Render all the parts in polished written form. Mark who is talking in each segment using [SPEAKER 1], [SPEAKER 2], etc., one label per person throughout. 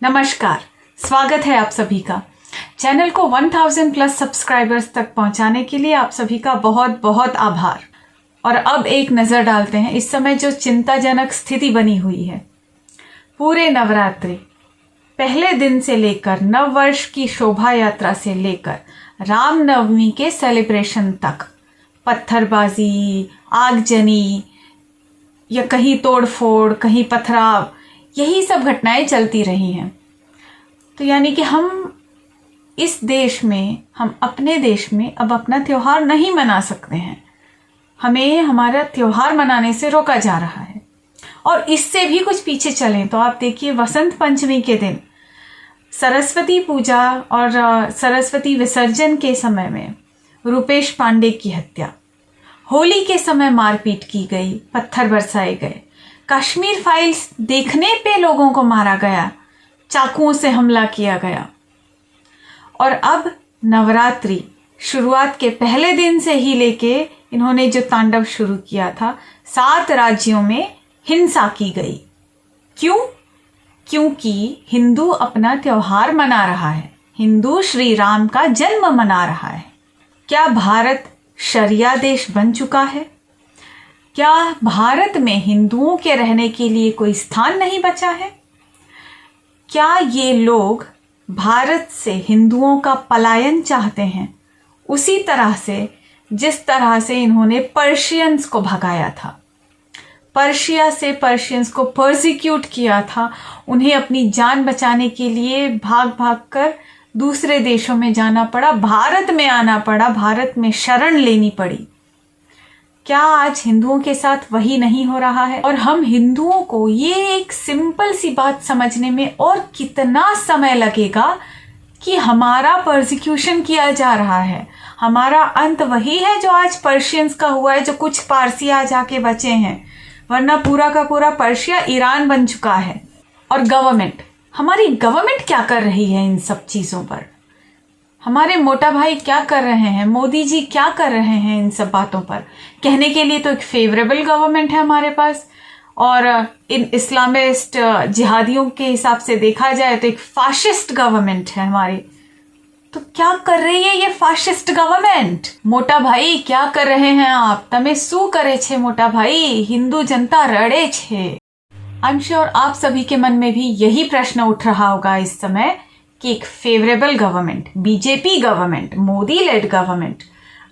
[SPEAKER 1] नमस्कार, स्वागत है आप सभी का। चैनल को 1000 प्लस सब्सक्राइबर्स तक पहुंचाने के लिए आप सभी का बहुत बहुत आभार। और अब एक नज़र डालते हैं इस समय जो चिंताजनक स्थिति बनी हुई है। पूरे नवरात्रि पहले दिन से लेकर नव वर्ष की शोभा यात्रा से लेकर रामनवमी के सेलिब्रेशन तक पत्थरबाजी, आगजनी या कहीं तोड़फोड़, कहीं पथराव, यही सब घटनाएं चलती रही हैं। तो यानी कि हम अपने देश में अब अपना त्योहार नहीं मना सकते हैं। हमें हमारा त्योहार मनाने से रोका जा रहा है। और इससे भी कुछ पीछे चलें तो आप देखिए, वसंत पंचमी के दिन सरस्वती पूजा और सरस्वती विसर्जन के समय में रूपेश पांडे की हत्या, होली के समय मारपीट की गई, पत्थर बरसाए गए, कश्मीर फाइल्स देखने पे लोगों को मारा गया, चाकुओं से हमला किया गया। और अब नवरात्रि शुरुआत के पहले दिन से ही लेके इन्होंने जो तांडव शुरू किया था, 7 राज्यों में हिंसा की गई। क्यों? क्योंकि हिंदू अपना त्योहार मना रहा है, हिंदू श्री राम का जन्म मना रहा है। क्या भारत शरिया देश बन चुका है? क्या भारत में हिंदुओं के रहने के लिए कोई स्थान नहीं बचा है? क्या ये लोग भारत से हिंदुओं का पलायन चाहते हैं, उसी तरह से जिस तरह से इन्होंने पर्शियंस को भगाया था? पर्शिया से पर्शियंस को पर्सिक्यूट किया था, उन्हें अपनी जान बचाने के लिए भाग भाग कर दूसरे देशों में जाना पड़ा, भारत में आना पड़ा, भारत में शरण लेनी पड़ी। क्या आज हिंदुओं के साथ वही नहीं हो रहा है? और हम हिंदुओं को ये एक सिंपल सी बात समझने में और कितना समय लगेगा कि हमारा पर्सिक्यूशन किया जा रहा है। हमारा अंत वही है जो आज पर्शियंस का हुआ है, जो कुछ पारसी आज आके बचे हैं, वरना पूरा का पूरा पर्शिया ईरान बन चुका है। और हमारी गवर्नमेंट क्या कर रही है इन सब चीजों पर? हमारे मोटा भाई क्या कर रहे हैं? मोदी जी क्या कर रहे हैं इन सब बातों पर? कहने के लिए तो एक फेवरेबल गवर्नमेंट है हमारे पास, और इन इस्लामिस्ट जिहादियों के हिसाब से देखा जाए तो एक फाशिस्ट गवर्नमेंट है हमारी। तो क्या कर रही है ये फाशिस्ट गवर्नमेंट? मोटा भाई क्या कर रहे हैं आप? तमे शू करे छे मोटा भाई? हिंदू जनता रड़े छे। आई एम श्योर आप सभी के मन में भी यही प्रश्न उठ रहा होगा इस समय कि एक favourable government, BJP government, Modi lead government,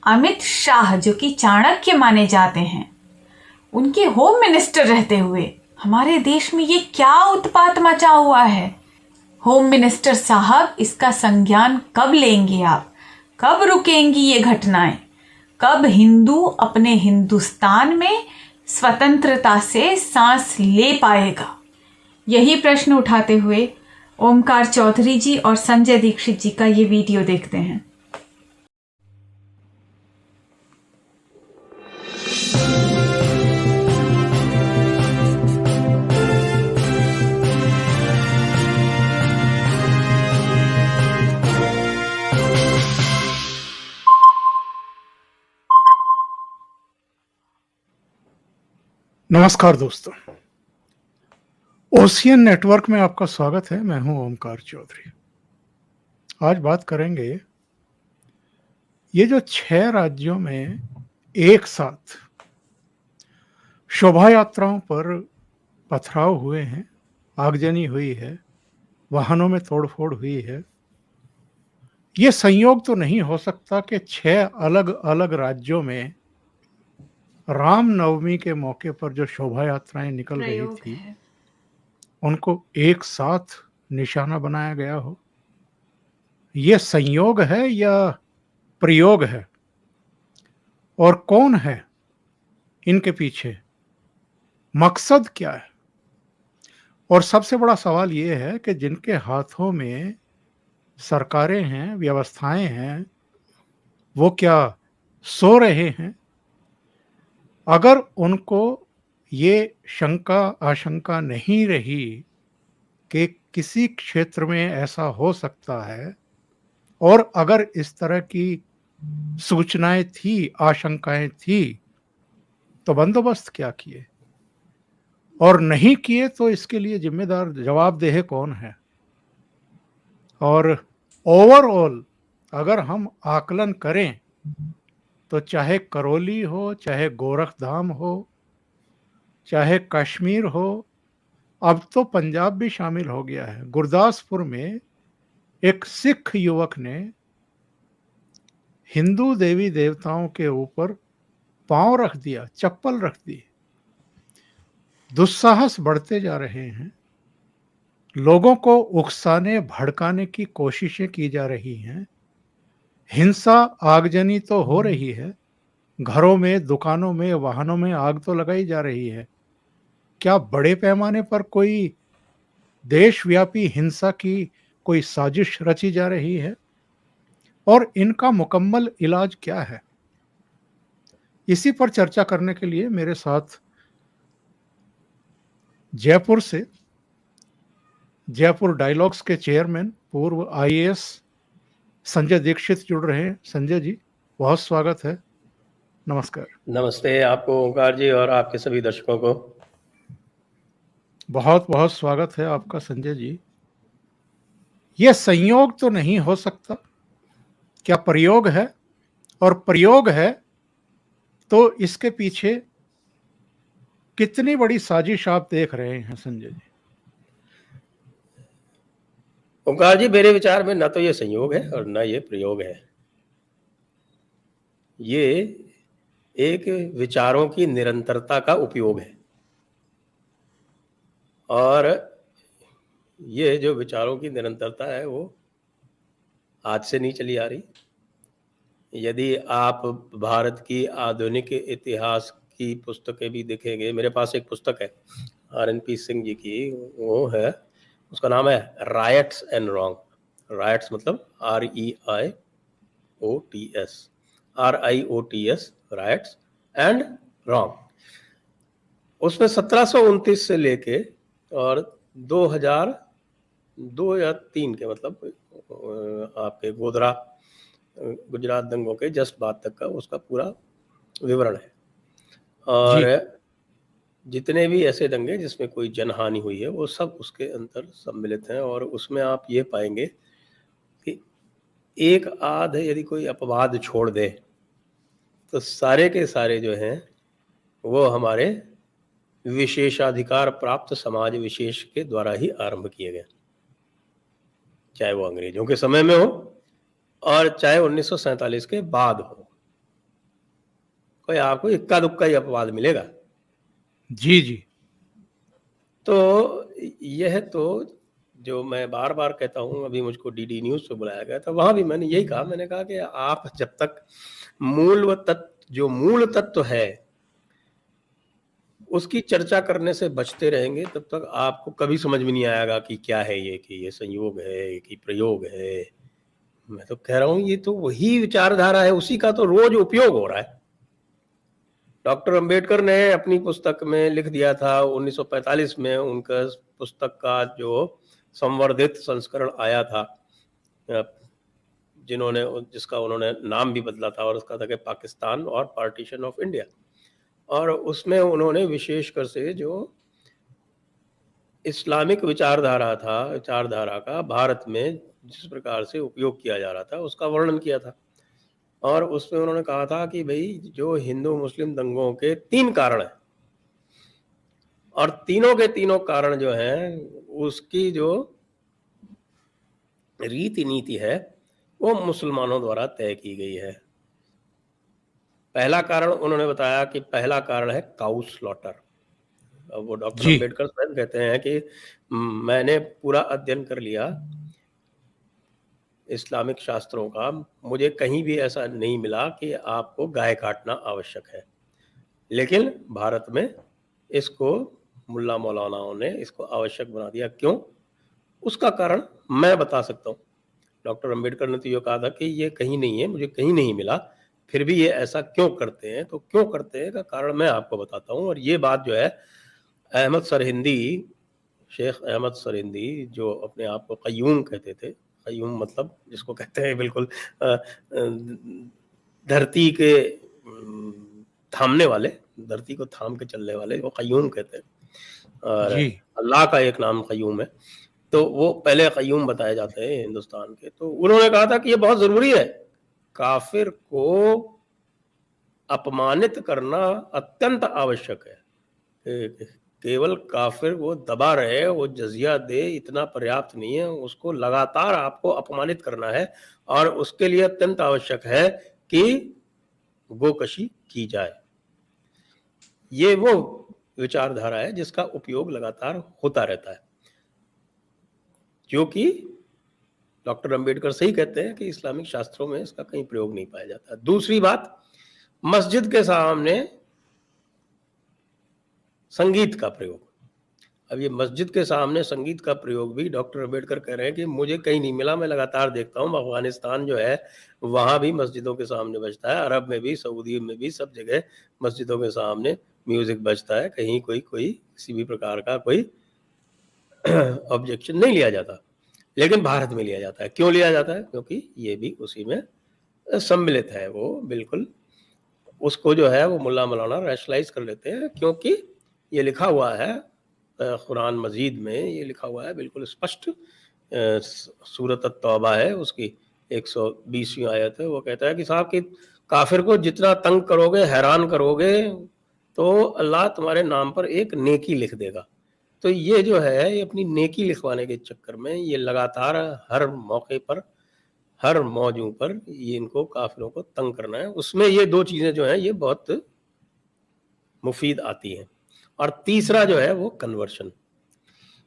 [SPEAKER 1] Amit Shah जो कि चाणक्य माने जाते हैं, उनके होम मिनिस्टर रहते हुए हमारे देश में ये क्या उत्पात मचा हुआ है? होम मिनिस्टर साहब, इसका संज्ञान कब लेंगे आप? कब रुकेंगी ये घटनाएं? कब हिंदू अपने हिंदुस्तान में स्वतंत्रता से सांस ले पाएगा? यही प्रश्न उठाते हुए ओमकार चौधरी जी और संजय दीक्षित जी का ये वीडियो देखते हैं।
[SPEAKER 2] नमस्कार दोस्तों, ओशियन नेटवर्क में आपका स्वागत है। मैं हूं ओमकार चौधरी। आज बात करेंगे ये जो 6 राज्यों में एक साथ शोभा यात्राओं पर पथराव हुए हैं, आगजनी हुई है, वाहनों में तोड़फोड़ हुई है। ये संयोग तो नहीं हो सकता कि 6 अलग अलग राज्यों में रामनवमी के मौके पर जो शोभा यात्राएं निकल रही थी, उनको एक साथ निशाना बनाया गया हो? ये संयोग है या प्रयोग है? और कौन है इनके पीछे? मकसद क्या है? और सबसे बड़ा सवाल ये है कि जिनके हाथों में सरकारें हैं, व्यवस्थाएं हैं, वो क्या सो रहे हैं? अगर उनको ये शंका आशंका नहीं रही कि किसी क्षेत्र में ऐसा हो सकता है, और अगर इस तरह की सूचनाएं थी, आशंकाएं थी, तो बंदोबस्त क्या किए? और नहीं किए तो इसके लिए जिम्मेदार, जवाबदेह कौन है? और ओवरऑल अगर हम आकलन करें तो चाहे करौली हो, चाहे गोरखधाम हो, चाहे कश्मीर हो, अब तो पंजाब भी शामिल हो गया है। गुरदासपुर में एक सिख युवक ने हिंदू देवी देवताओं के ऊपर पांव रख दिया, चप्पल रख दी। दुस्साहस बढ़ते जा रहे हैं, लोगों को उकसाने भड़काने की कोशिशें की जा रही हैं, हिंसा आगजनी तो हो रही है, घरों में, दुकानों में, वाहनों में आग तो लगाई जा रही है। क्या बड़े पैमाने पर कोई देशव्यापी हिंसा की कोई साजिश रची जा रही है? और इनका मुकम्मल इलाज क्या है? इसी पर चर्चा करने के लिए मेरे साथ जयपुर से जयपुर डायलॉग्स के चेयरमैन पूर्व आईएएस संजय दीक्षित जुड़ रहे हैं। संजय जी, बहुत स्वागत है। नमस्कार।
[SPEAKER 3] नमस्ते आपको ओंकार जी और आपके सभी दर्शकों को।
[SPEAKER 2] बहुत बहुत स्वागत है आपका संजय जी। यह संयोग तो नहीं हो सकता, क्या प्रयोग है? और प्रयोग है तो इसके पीछे कितनी बड़ी साजिश आप देख रहे हैं संजय जी?
[SPEAKER 3] ओंकार जी, मेरे विचार में ना तो ये संयोग है और ना ये प्रयोग है। ये एक विचारों की निरंतरता का उपयोग है और ये जो विचारों की निरंतरता है वो आज से नहीं चली आ रही। यदि आप भारत की आधुनिक इतिहास की पुस्तकें भी देखेंगे, मेरे पास एक पुस्तक है RNP सिंह जी की, वो है, उसका नाम है रायट्स एंड रॉन्ग। रायट्स मतलब RIOTS, रायट्स एंड रॉन्ग। उसमें 1729 से लेके और 2002 या 3 के मतलब आपके गोधरा गुजरात दंगों के जस्ट बाद तक का उसका पूरा विवरण है। और जितने भी ऐसे दंगे जिसमें कोई जनहानि हुई है वो सब उसके अंदर सम्मिलित हैं। और उसमें आप ये पाएंगे कि एक आध यदि कोई अपवाद छोड़ दे तो सारे के सारे जो हैं वो हमारे विशेषाधिकार प्राप्त समाज विशेष के द्वारा ही आरंभ किए गए, चाहे वो अंग्रेजों के समय में हो और चाहे 1947 के बाद हो। कोई आपको इक्का दुक्का ही अपवाद मिलेगा।
[SPEAKER 2] जी जी।
[SPEAKER 3] तो यह तो जो मैं बार बार कहता हूं, अभी मुझको DD न्यूज पे बुलाया गया था, वहां भी मैंने यही कहा, मैंने कहा कि आप जब तक मूल तत्व है उसकी चर्चा करने से बचते रहेंगे तब तक आपको कभी समझ में नहीं आएगा कि क्या है ये, कि ये संयोग है कि प्रयोग है। मैं तो कह रहा हूं ये तो वही विचारधारा है, उसी का तो रोज उपयोग हो रहा है। डॉक्टर अंबेडकर ने अपनी पुस्तक में लिख दिया था 1945 में, उनका पुस्तक का जो संवर्धित संस्करण आया था, जिसका उन्होंने नाम भी बदला था और उसका था कि पाकिस्तान और पार्टीशन ऑफ इंडिया। और उसमें उन्होंने विशेषकर से जो इस्लामिक विचारधारा का भारत में जिस प्रकार से उपयोग किया जा रहा था उसका वर्णन किया था। और उसमें उन्होंने कहा था कि भाई जो हिंदू मुस्लिम दंगों के 3 कारण हैं और तीनों के तीनों कारण जो हैं उसकी जो रीति नीति है वो मुसलमानों द्वारा तय की गई है। पहला कारण उन्होंने बताया कि पहला कारण है काउ स्लॉटर। वो डॉक्टर अंबेडकर स्वयं कहते हैं कि मैंने पूरा अध्ययन कर लिया इस्लामिक शास्त्रों का, मुझे कहीं भी ऐसा नहीं मिला कि आपको गाय काटना आवश्यक है, लेकिन भारत में इसको मुल्ला मौलानाओं ने इसको आवश्यक बना दिया। क्यों? उसका कारण मैं बता सकता हूँ। डॉक्टर अंबेडकर ने तो ये कहा था कि ये कहीं नहीं है, मुझे कहीं नहीं मिला, फिर भी ये ऐसा क्यों करते हैं? तो क्यों करते हैं का कारण मैं आपको बताता हूँ। और ये बात जो है शेख अहमद सरहिंदी, जो अपने आप को क़य्यूम कहते थे, क़य्यूम मतलब जिसको कहते हैं बिल्कुल धरती के थामने वाले, धरती को थाम के चलने वाले, वो क़य्यूम कहते हैं। और अल्लाह का एक नाम क़य्यूम है। तो वो पहले क़य्यूम बताए जाते हैं हिंदुस्तान के, तो उन्होंने कहा था कि ये बहुत ज़रूरी है, काफिर को अपमानित करना अत्यंत आवश्यक है। केवल काफिर वो दबा रहे, वो जजिया दे, इतना पर्याप्त नहीं है, उसको लगातार आपको अपमानित करना है, और उसके लिए अत्यंत आवश्यक है कि गोकशी की जाए। ये वो विचारधारा है जिसका उपयोग लगातार होता रहता है, जो कि डॉक्टर अंबेडकर सही कहते हैं कि इस्लामिक शास्त्रों में इसका कहीं प्रयोग नहीं पाया जाता। दूसरी बात, मस्जिद के सामने संगीत का प्रयोग। अब ये मस्जिद के सामने संगीत का प्रयोग भी डॉक्टर अंबेडकर कह रहे हैं कि मुझे कहीं नहीं मिला, मैं लगातार देखता हूँ, अफगानिस्तान जो है वहाँ भी मस्जिदों के सामने बजता है, अरब में भी, सऊदी में भी, सब जगह मस्जिदों के सामने म्यूजिक बजता है, कहीं कोई किसी भी प्रकार का कोई ऑब्जेक्शन नहीं लिया जाता। लेकिन भारत में लिया जाता है। क्यों लिया जाता है? क्योंकि ये भी उसी में सम्मिलित है। वो बिल्कुल उसको जो है वो मुल्ला मौलाना रैशनलाइज कर लेते हैं, क्योंकि ये लिखा हुआ है कुरान मजीद में, ये लिखा हुआ है बिल्कुल स्पष्ट। सूरत तौबा है, उसकी 120वीं आयत है, वो कहता है कि साहब कि काफिर को जितना तंग करोगे, हैरान करोगे, तो अल्लाह तुम्हारे नाम पर एक नेकी लिख देगा। तो ये जो है, ये अपनी नेकी लिखवाने के चक्कर में ये लगातार हर मौके पर, हर मौजू पर ये इनको काफिरों को तंग करना है। उसमें ये दो चीज़ें जो हैं ये बहुत मुफीद आती हैं। और तीसरा जो है वो कन्वर्शन।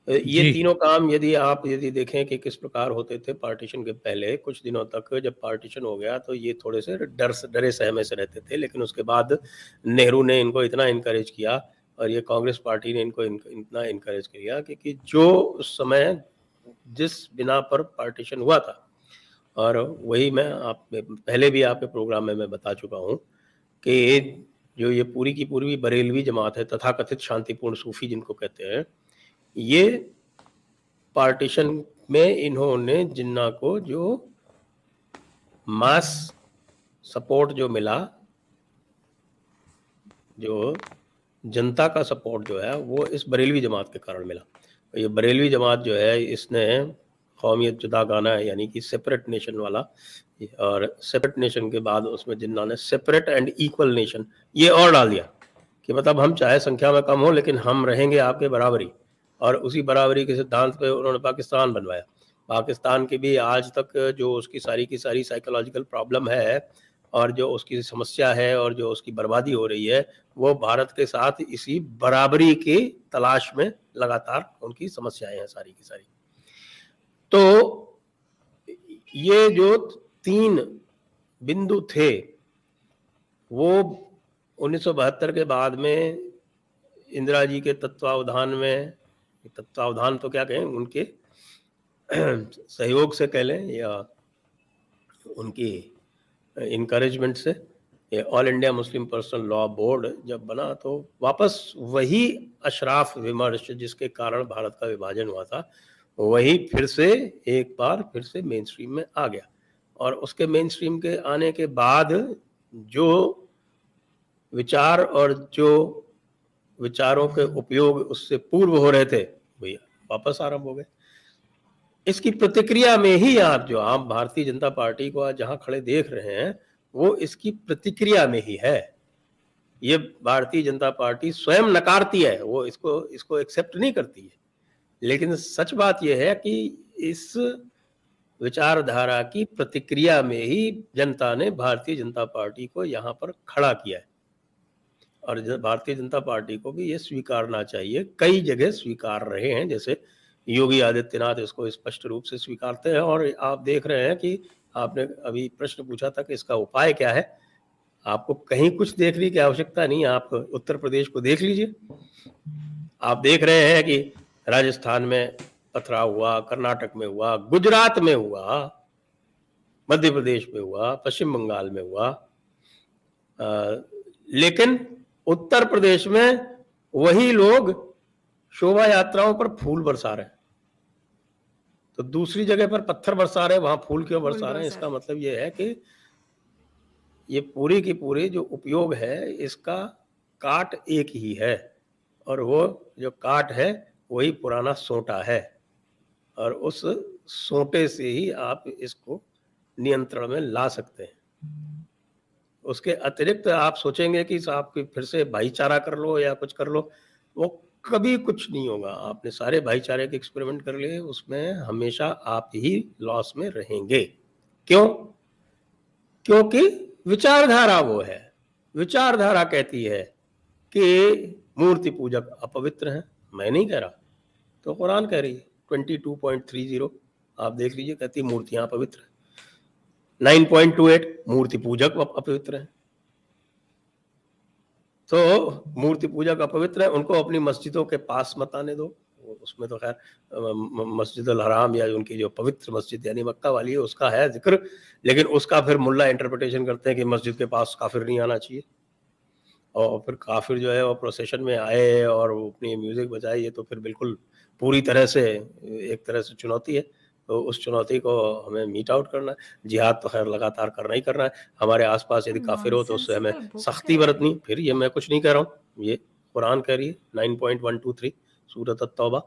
[SPEAKER 3] ये
[SPEAKER 2] जी।
[SPEAKER 3] तीनों काम यदि देखें कि किस प्रकार होते थे पार्टीशन के पहले कुछ दिनों तक, जब पार्टीशन हो गया तो ये थोड़े से डरे सहमे से रहते थे, लेकिन उसके बाद नेहरू ने इनको इतना इनकरेज किया और ये कांग्रेस पार्टी ने इनको इतना इनकरेज किया कि जो उस समय जिस बिना पर पार्टीशन हुआ था, और वही मैं आप पहले भी आपके प्रोग्राम में मैं बता चुका हूँ कि जो ये पूरी की पूरी बरेलवी जमात है, तथाकथित शांतिपूर्ण सूफी जिनको कहते हैं, ये पार्टीशन में इन्होंने जिन्ना को जो मास सपोर्ट जो मिला, जो जनता का सपोर्ट जो है वो इस बरेलवी जमात के कारण मिला। ये बरेलवी जमात जो है इसने कौमियत जुदा गाना है, यानी कि सेपरेट नेशन वाला, और सेपरेट नेशन के बाद उसमें जिन्ना ने सेपरेट एंड इक्वल नेशन ये और डाल दिया कि मतलब हम चाहे संख्या में कम हो लेकिन हम रहेंगे आपके बराबरी, और उसी बराबरी के सिद्धांत पे उन्होंने पाकिस्तान बनवाया। पाकिस्तान की भी आज तक जो उसकी सारी की सारी साइकोलॉजिकल प्रॉब्लम है और जो उसकी समस्या है और जो उसकी बर्बादी हो रही है, वो भारत के साथ इसी बराबरी की तलाश में लगातार उनकी समस्याएं हैं सारी की सारी। तो ये जो 3 बिंदु थे वो 1972 के बाद में इंदिरा जी के तत्वावधान तो क्या कहें, उनके सहयोग से कह लें या उनकी इनकरेजमेंट से, ये all India Muslim personal law board जब बना तो वापस वही अशराफ विमर्श जिसके कारण भारत का विभाजन हुआ था, वही फिर से एक बार फिर से मेन स्ट्रीम में आ गया। और उसके मेन स्ट्रीम के आने के बाद जो विचार और जो विचारों के उपयोग उससे पूर्व हो रहे थे भैया वापस आरंभ हो गए। इसकी प्रतिक्रिया में ही आप जो आप भारतीय जनता पार्टी को आज जहां खड़े देख रहे हैं वो इसकी प्रतिक्रिया में ही है। ये भारतीय जनता पार्टी स्वयं नकारती है, वो इसको एक्सेप्ट नहीं करती है, लेकिन सच बात यह है कि इस विचारधारा की प्रतिक्रिया में ही जनता ने भारतीय जनता पार्टी को यहाँ पर खड़ा किया है। और भारतीय जनता पार्टी को भी ये स्वीकारना चाहिए, कई जगह स्वीकार रहे हैं, जैसे योगी आदित्यनाथ इसको स्पष्ट रूप से स्वीकारते हैं। और आप देख रहे हैं कि आपने अभी प्रश्न पूछा था कि इसका उपाय क्या है, आपको कहीं कुछ देखने की आवश्यकता नहीं, आप उत्तर प्रदेश को देख लीजिए। आप देख रहे हैं कि राजस्थान में पथराव हुआ, कर्नाटक में हुआ, गुजरात में हुआ, मध्य प्रदेश में हुआ, पश्चिम बंगाल में हुआ, लेकिन उत्तर प्रदेश में वही लोग शोभा यात्राओं पर फूल बरसा रहे हैं। तो दूसरी जगह पर पत्थर बरसा रहे हैं, वहां फूल क्यों बरसा रहे हैं? इसका मतलब ये है कि ये पूरी की पूरी जो उपयोग है इसका काट एक ही है, और वो जो काट है वही पुराना सोटा है। और उस सोटे से ही आप इसको नियंत्रण में ला सकते हैं। उसके अतिरिक्त आप सोचेंगे कि आप फिर से भाईचारा कर लो या कुछ कर लो, वो कभी कुछ नहीं होगा। आपने सारे भाईचारे के एक्सपेरिमेंट कर लिए, उसमें हमेशा आप ही लॉस में रहेंगे। क्यों? क्योंकि विचारधारा वो है। विचारधारा कहती है कि मूर्ति पूजक अपवित्र हैं। मैं नहीं कह रहा, तो कुरान कह रही है 22.30 आप देख लीजिए, कहती है मूर्तियां अपवित्र हैं। 9.28 मूर्ति पूजक अपवित्र है। तो मूर्ति पूजक अपवित्र है, उनको अपनी मस्जिदों के पास मत आने दो। उसमें तो खैर मस्जिदुल हराम या उनकी जो पवित्र मस्जिद यानी मक्का वाली है उसका है जिक्र, लेकिन उसका फिर मुल्ला इंटरप्रिटेशन करते हैं कि मस्जिद के पास काफिर नहीं आना चाहिए। और फिर काफिर जो है वो प्रोसेशन में आए और वो अपनी म्यूजिक बजाए, ये तो फिर बिल्कुल पूरी तरह से एक तरह से चुनौती है। तो उस चुनौती को हमें मीट आउट करना है। जिहाद तो खैर लगातार करना ही करना है। हमारे आसपास यदि काफिर हो तो उससे हमें सख्ती बरतनी। फिर ये मैं कुछ नहीं कह रहा हूँ, ये कुरान कह रही है 9.123 सूरत अत-तौबा।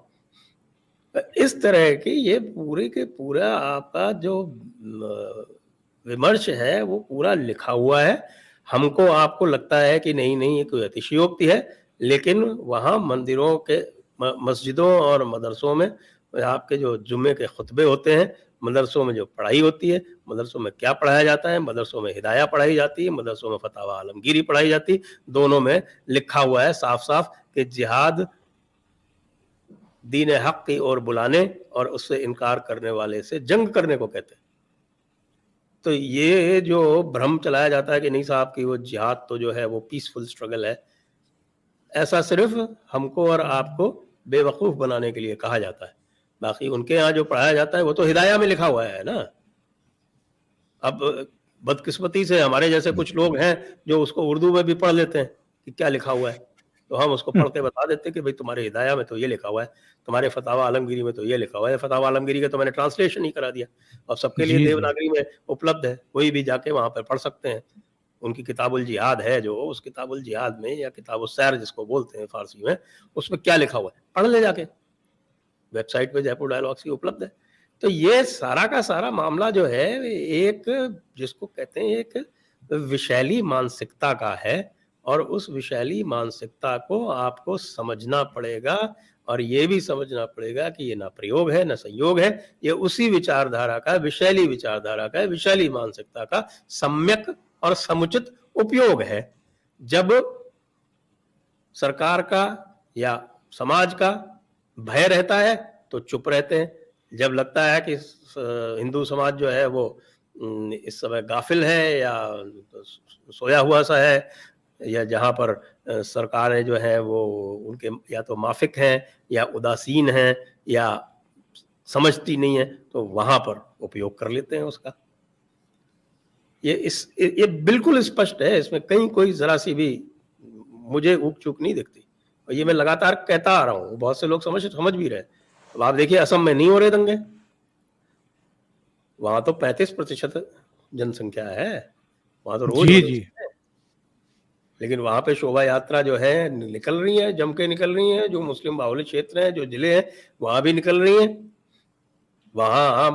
[SPEAKER 3] इस तरह की ये पूरे के पूरा आपका जो विमर्श है वो पूरा लिखा हुआ है। हमको आपको लगता है कि नहीं नहीं ये कोई अतिशयोक्ति है, लेकिन वहाँ मंदिरों के मस्जिदों और मदरसों में आपके जो जुम्मे के खुतबे होते हैं, मदरसों में जो पढ़ाई होती है, मदरसों में क्या पढ़ाया जाता है, मदरसों में हिदाया पढ़ाई जाती है, मदरसों में फतावा आलमगीरी पढ़ाई जाती है, दोनों में लिखा हुआ है साफ साफ कि जिहाद दीन हक की ओर बुलाने और उससे इनकार करने वाले से जंग करने को कहते हैं। तो ये जो भ्रम चलाया जाता है कि नहीं साहब कि वो जिहाद तो जो है वो पीसफुल स्ट्रगल है, ऐसा सिर्फ हमको और आपको बेवकूफ़ बनाने के लिए कहा जाता है। बाकी उनके यहाँ जो पढ़ाया जाता है वो तो हिदाया में लिखा हुआ है ना। अब बदकिस्मती से हमारे जैसे कुछ लोग हैं जो उसको उर्दू में भी पढ़ लेते हैं कि क्या लिखा हुआ है, तो हम उसको पढ़ के बता देते हैं कि भाई तुम्हारे हिदाया में तो ये लिखा हुआ है, तुम्हारे फतावा आलमगीरी में तो ये लिखा हुआ है। फतावा आलमगीरी का तो मैंने ट्रांसलेशन ही करा दिया और सबके लिए देवनागरी में उपलब्ध है, कोई भी जाके वहाँ पर पढ़ सकते हैं। उनकी किताबुल जिहाद है जो, उस किताबुल जिहाद में या किताबुल सैर जिसको बोलते हैं फारसी में, उसमें क्या लिखा हुआ है पढ़ ले जाके, वेबसाइट पे जयपुर डायलॉग्स की उपलब्ध है। तो ये सारा का सारा मामला जो है एक जिसको कहते हैं एक विशैली मानसिकता का है, और उस विशैली मानसिकता को आपको समझना पड़ेगा और ये भी समझना पड़ेगा कि ये ना प्रयोग है ना संयोग है, ये उसी विचारधारा का, विशैली विचारधारा का, विशैली मानसिकता का सम्यक और समुचित उपयोग है। जब सरकार का या समाज का भय रहता है तो चुप रहते हैं, जब लगता है कि हिंदू समाज जो है वो इस समय गाफिल है या सोया हुआ सा है, या जहाँ पर सरकारें जो है वो उनके या तो माफिक हैं या उदासीन हैं या समझती नहीं है, तो वहां पर उपयोग कर लेते हैं उसका। ये बिल्कुल स्पष्ट है, इसमें कहीं कोई जरा सी भी मुझे ऊक चूक नहीं दिखती, और ये मैं लगातार कहता आ रहा हूँ, बहुत से लोग समझ भी रहे। अब आप देखिए असम में नहीं हो रहे दंगे, वहां तो 35% जनसंख्या है, वहां तो रोज
[SPEAKER 2] जी।
[SPEAKER 3] लेकिन वहां पे शोभा यात्रा जो है निकल रही है, जम के निकल रही है, जो मुस्लिम बाहुल्य क्षेत्र हैं, जो जिले हैं, वहां भी निकल रही है। वहां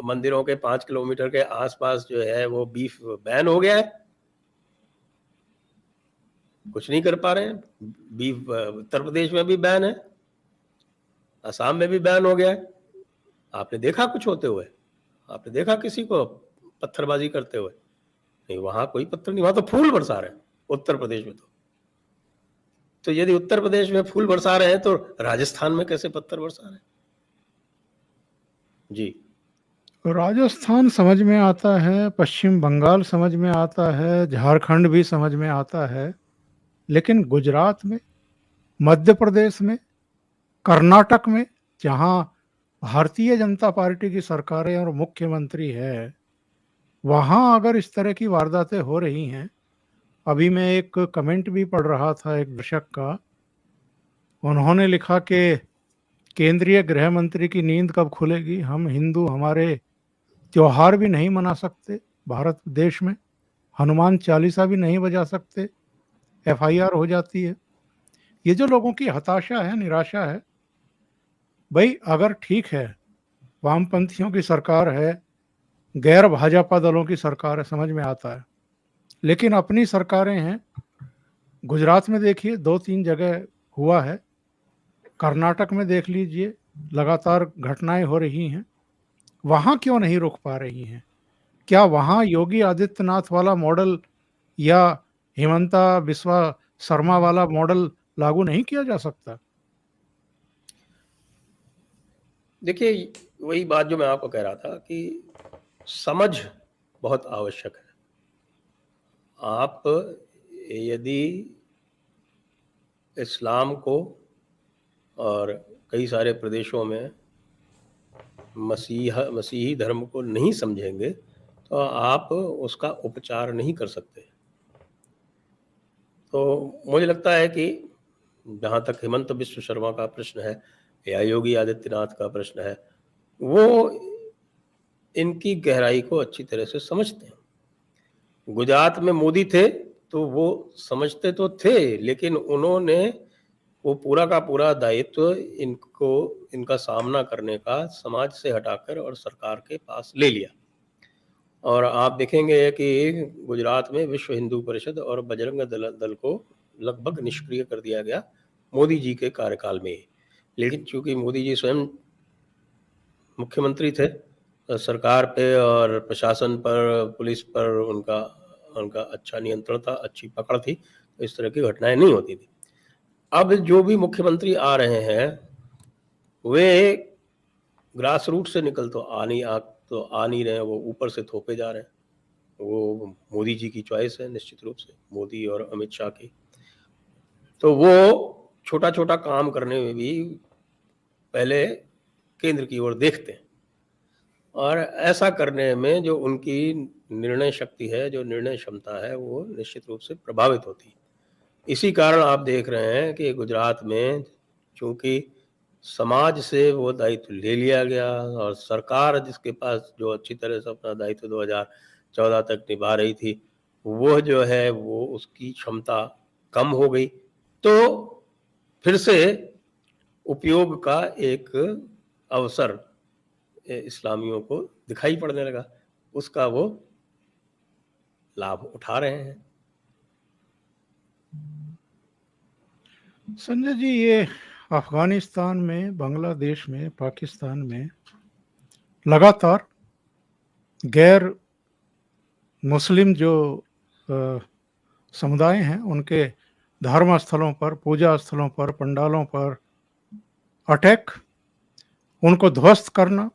[SPEAKER 3] मंदिरों के 5 किलोमीटर के आसपास जो है वो बीफ बैन हो गया है, कुछ नहीं कर पा रहे हैं। बीफ उत्तर प्रदेश में भी बैन है, असम में भी बैन हो गया है। आपने देखा कुछ होते हुए? आपने देखा किसी को पत्थरबाजी करते हुए? नहीं, वहां कोई पत्थर नहीं, वहां तो फूल बरसा रहे हैं उत्तर प्रदेश में। तो यदि उत्तर प्रदेश में फूल बरसा रहे हैं तो राजस्थान में कैसे पत्थर बरसा रहे हैं? जी,
[SPEAKER 2] राजस्थान समझ में आता है, पश्चिम बंगाल समझ में आता है, झारखंड भी समझ में आता है, लेकिन गुजरात में, मध्य प्रदेश में, कर्नाटक में, जहां भारतीय जनता पार्टी की सरकारें और मुख्यमंत्री है, वहां अगर इस तरह की वारदातें हो रही हैं। अभी मैं एक कमेंट भी पढ़ रहा था एक दर्शक का, उन्होंने लिखा कि केंद्रीय गृह मंत्री की नींद कब खुलेगी, हम हिंदू हमारे त्योहार भी नहीं मना सकते भारत देश में, हनुमान चालीसा भी नहीं बजा सकते, एफआईआर हो जाती है। ये जो लोगों की हताशा है, निराशा है, भाई अगर ठीक है वामपंथियों की सरकार है, गैर भाजपा दलों की सरकार है, समझ में आता है। लेकिन अपनी सरकारें हैं, गुजरात में देखिए 2-3 जगह हुआ है, कर्नाटक में देख लीजिए लगातार घटनाएं हो रही हैं, वहां क्यों नहीं रुक पा रही हैं? क्या वहां योगी आदित्यनाथ वाला मॉडल या हिमंता बिस्वा शर्मा वाला मॉडल लागू नहीं किया जा सकता?
[SPEAKER 3] देखिए, वही बात जो मैं आपको कह रहा था कि समझ बहुत आवश्यक है। आप यदि इस्लाम को और कई सारे प्रदेशों में मसीही धर्म को नहीं समझेंगे तो आप उसका उपचार नहीं कर सकते। तो मुझे लगता है कि जहाँ तक हिमंत बिस्व शर्मा का प्रश्न है या योगी आदित्यनाथ का प्रश्न है, वो इनकी गहराई को अच्छी तरह से समझते हैं। गुजरात में मोदी थे तो वो समझते तो थे, लेकिन उन्होंने वो पूरा का पूरा दायित्व इनका सामना करने का समाज से हटाकर और सरकार के पास ले लिया। और आप देखेंगे कि गुजरात में विश्व हिंदू परिषद और बजरंग दल को लगभग निष्क्रिय कर दिया गया मोदी जी के कार्यकाल में। लेकिन चूंकि मोदी जी स्वयं मुख्यमंत्री थे, सरकार पे और प्रशासन पर, पुलिस पर उनका अच्छा नियंत्रण था, अच्छी पकड़ थी, तो इस तरह की घटनाएं नहीं होती थी। अब जो भी मुख्यमंत्री आ रहे हैं वे ग्रास रूट से निकल तो आ नहीं रहे हैं, वो ऊपर से थोपे जा रहे हैं। वो मोदी जी की चॉइस है निश्चित रूप से, मोदी और अमित शाह की। तो वो छोटा छोटा काम करने में भी पहले केंद्र की ओर देखते हैं, और ऐसा करने में जो उनकी निर्णय शक्ति है, जो निर्णय क्षमता है, वो निश्चित रूप से प्रभावित होती है। इसी कारण आप देख रहे हैं कि गुजरात में चूंकि समाज से वो दायित्व ले लिया गया और सरकार जिसके पास जो अच्छी तरह से अपना दायित्व 2014 तक निभा रही थी, वो जो है वो उसकी क्षमता कम हो गई, तो फिर से उपयोग का एक अवसर इस्लामियों को दिखाई पड़ने लगा, उसका वो लाभ उठा रहे हैं।
[SPEAKER 2] संजय जी, ये अफगानिस्तान में, बांग्लादेश में, पाकिस्तान में लगातार गैर मुस्लिम जो समुदाय हैं उनके धर्म स्थलों पर, पूजा स्थलों पर, पंडालों पर अटैक, उनको ध्वस्त करना,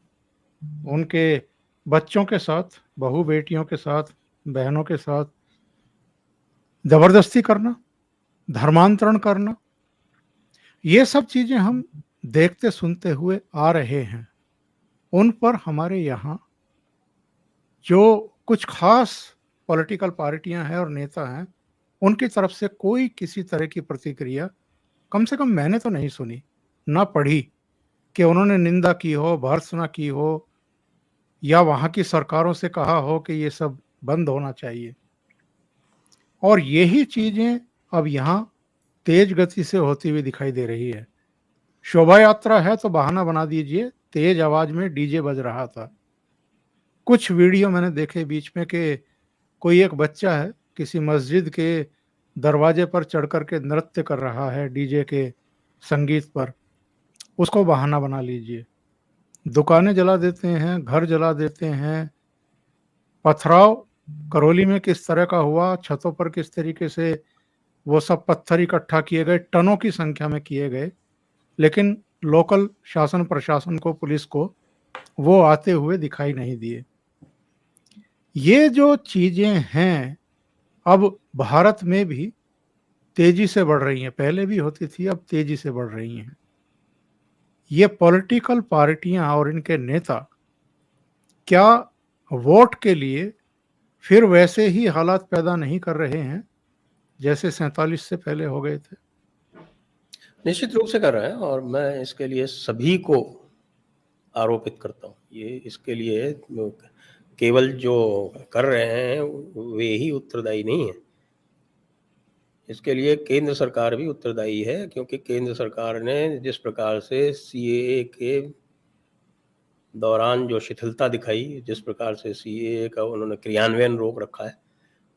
[SPEAKER 2] उनके बच्चों के साथ, बहू बेटियों के साथ, बहनों के साथ जबरदस्ती करना, धर्मांतरण करना, ये सब चीजें हम देखते सुनते हुए आ रहे हैं। उन पर हमारे यहाँ जो कुछ खास पॉलिटिकल पार्टियां हैं और नेता हैं, उनकी तरफ से कोई किसी तरह की प्रतिक्रिया कम से कम मैंने तो नहीं सुनी, ना पढ़ी कि उन्होंने निंदा की हो, भर्त्सना की हो, या वहां की सरकारों से कहा हो कि ये सब बंद होना चाहिए। और यही चीजें अब यहाँ तेज गति से होती हुई दिखाई दे रही है। शोभा यात्रा है तो बहाना बना दीजिए, तेज आवाज में डीजे बज रहा था। कुछ वीडियो मैंने देखे बीच में कि कोई एक बच्चा है किसी मस्जिद के दरवाजे पर चढ़ करके नृत्य कर रहा है डीजे के संगीत पर, उसको बहाना बना लीजिए। दुकानें जला देते हैं, घर जला देते हैं। पथराव करौली में किस तरह का हुआ, छतों पर किस तरीके से वो सब पत्थर इकट्ठा किए गए, टनों की संख्या में किए गए, लेकिन लोकल शासन प्रशासन को, पुलिस को वो आते हुए दिखाई नहीं दिए। ये जो चीजें हैं अब भारत में भी तेजी से बढ़ रही हैं, पहले भी होती थी, अब तेजी से बढ़ रही हैं। ये पॉलिटिकल पार्टियां और इनके नेता क्या वोट के लिए फिर वैसे ही हालात पैदा नहीं कर रहे हैं जैसे 47 से पहले हो गए थे?
[SPEAKER 3] निश्चित रूप से कर रहे हैं, और मैं इसके लिए सभी को आरोपित करता हूँ। ये इसके लिए केवल जो कर रहे हैं वे ही उत्तरदायी नहीं है, इसके लिए केंद्र सरकार भी उत्तरदायी है, क्योंकि केंद्र सरकार ने जिस प्रकार से सीएए के दौरान जो शिथिलता दिखाई, जिस प्रकार से सीएए का उन्होंने क्रियान्वयन रोक रखा है,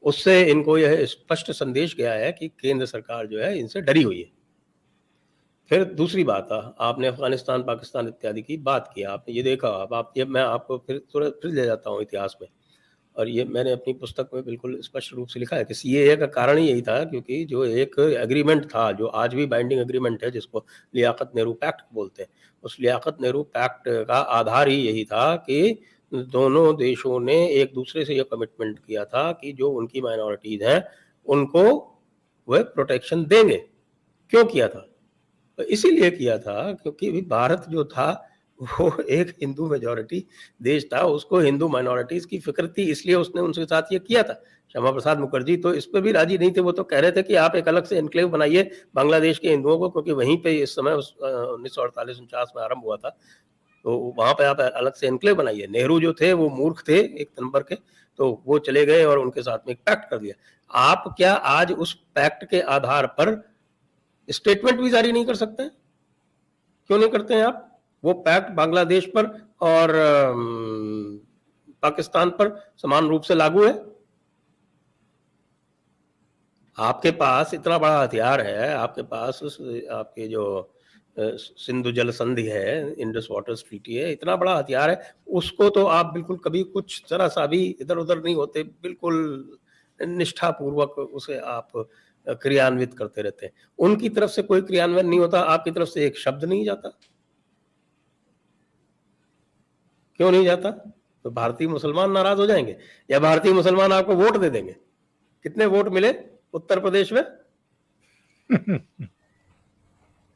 [SPEAKER 3] उससे इनको यह स्पष्ट संदेश गया है कि केंद्र सरकार जो है इनसे डरी हुई है। फिर दूसरी बात, आपने अफगानिस्तान, पाकिस्तान इत्यादि की बात की, आपने ये देखा, अब आप ये मैं आपको फिर ले जाता हूँ इतिहास में, और ये मैंने अपनी पुस्तक में बिल्कुल स्पष्ट रूप से लिखा है कि सीएए का कारण ही यही था, क्योंकि जो एक एग्रीमेंट था, जो आज भी बाइंडिंग एग्रीमेंट है, जिसको लियाकत नेहरू पैक्ट बोलते हैं, उस लियाकत नेहरू पैक्ट का आधार ही यही था कि दोनों देशों ने एक दूसरे से ये कमिटमेंट किया था कि जो उनकी माइनॉरिटीज हैं उनको वह प्रोटेक्शन देंगे। क्यों किया था? तो इसीलिए किया था क्योंकि भारत जो था वो एक हिंदू मेजॉरिटी देश था, उसको हिंदू माइनॉरिटीज की फिक्र थी, इसलिए उसने उनके साथ ये किया था। श्यामा प्रसाद मुखर्जी तो इस पे भी राजी नहीं थे, वो तो कह रहे थे कि आप एक अलग से एनक्लेव बनाइए बांग्लादेश के हिंदुओं को, क्योंकि वहीं पे इस समय 1948-49 में आरंभ हुआ था, तो वहां पे आप अलग से एनक्लेव बनाइए। नेहरू जो थे वो मूर्ख थे एक नंबर के, तो वो चले गए और उनके साथ में एक पैक्ट कर दिया। आप क्या आज उस पैक्ट के आधार पर स्टेटमेंट भी जारी नहीं कर सकते हैं? क्यों नहीं करते हैं आप? वो पैक्ट बांग्लादेश पर और पाकिस्तान पर समान रूप से लागू है। आपके पास इतना बड़ा हथियार है, आपके पास आपके जो सिंधु जल संधि है, इंडस वाटर ट्रीटी है, इतना बड़ा हथियार है, उसको तो आप बिल्कुल कभी कुछ जरा सा भी इधर उधर नहीं होते, बिल्कुल निष्ठापूर्वक उसे आप क्रियान्वित करते रहते हैं। उनकी तरफ से कोई क्रियान्वयन नहीं होता, आपकी तरफ से एक शब्द नहीं जाता। क्यों नहीं जाता? तो भारतीय मुसलमान नाराज हो जाएंगे, या भारतीय मुसलमान आपको वोट दे देंगे। कितने वोट मिले उत्तर प्रदेश में?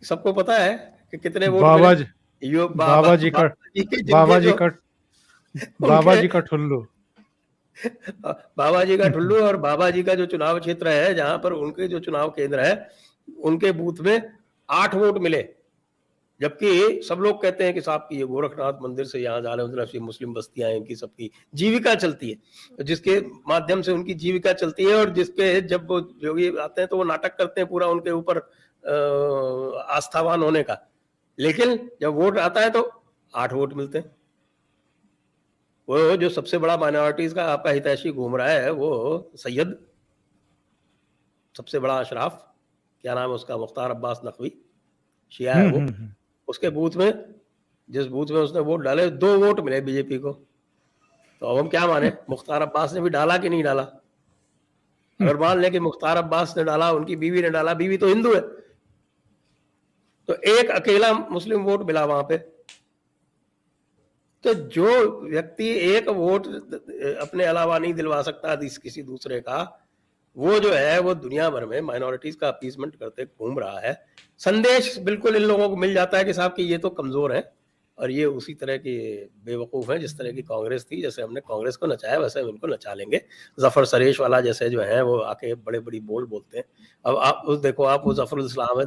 [SPEAKER 3] सबको पता है कि कितने वोट मिले।
[SPEAKER 2] बाबा जी का ठुल्लू
[SPEAKER 3] बाबा जी का ठुल्लू, और बाबा जी का जो चुनाव क्षेत्र है, जहां पर उनके जो चुनाव केंद्र है, उनके बूथ में 8 वोट मिले, जबकि सब लोग कहते हैं कि साहब की ये गोरखनाथ मंदिर से यहाँ जा रहे हैं, मुस्लिम बस्तियां हैं, इनकी सबकी जीविका चलती है, जिसके माध्यम से उनकी जीविका चलती है, और जिसके जब वो योगी आते हैं तो वो नाटक करते हैं पूरा उनके ऊपर आस्थावान होने का, लेकिन जब वोट आता है तो 8 वोट मिलते हैं। वो जो सबसे बड़ा माइनॉरिटीज का आपका हितैषी घूम रहा है, वो सैयद, सबसे बड़ा अशराफ, क्या नाम है उसका, मुख्तार अब्बास नकवी, शिया है वो, उसके बूथ में, जिस बूथ में उसने वोट डाले, 2 वोट मिले बीजेपी को। तो अब हम क्या माने, मुख्तार अब्बास ने भी डाला कि नहीं डाला? अगर मान लें कि मुख्तार अब्बास ने डाला, उनकी बीवी ने डाला, बीवी तो हिंदू है, तो एक अकेला मुस्लिम वोट मिला वहां पे। तो जो व्यक्ति एक वोट अपने अलावा नहीं दिलवा सकता किसी दूसरे का, वो जो है वो दुनिया भर में माइनॉरिटीज का अपीसमेंट करते घूम रहा है। संदेश बिल्कुल इन लोगों को मिल जाता है कि साहब कि ये तो कमजोर है, और ये उसी तरह की बेवकूफ है जिस तरह की कांग्रेस थी। जैसे हमने कांग्रेस को नचाया, वैसे हम इनको नचा लेंगे। जफर सरेश वाला जैसे जो है वो आके बड़े बड़ी बोल बोलते हैं। अब आप देखो, आप वो जफर इस्लाम है,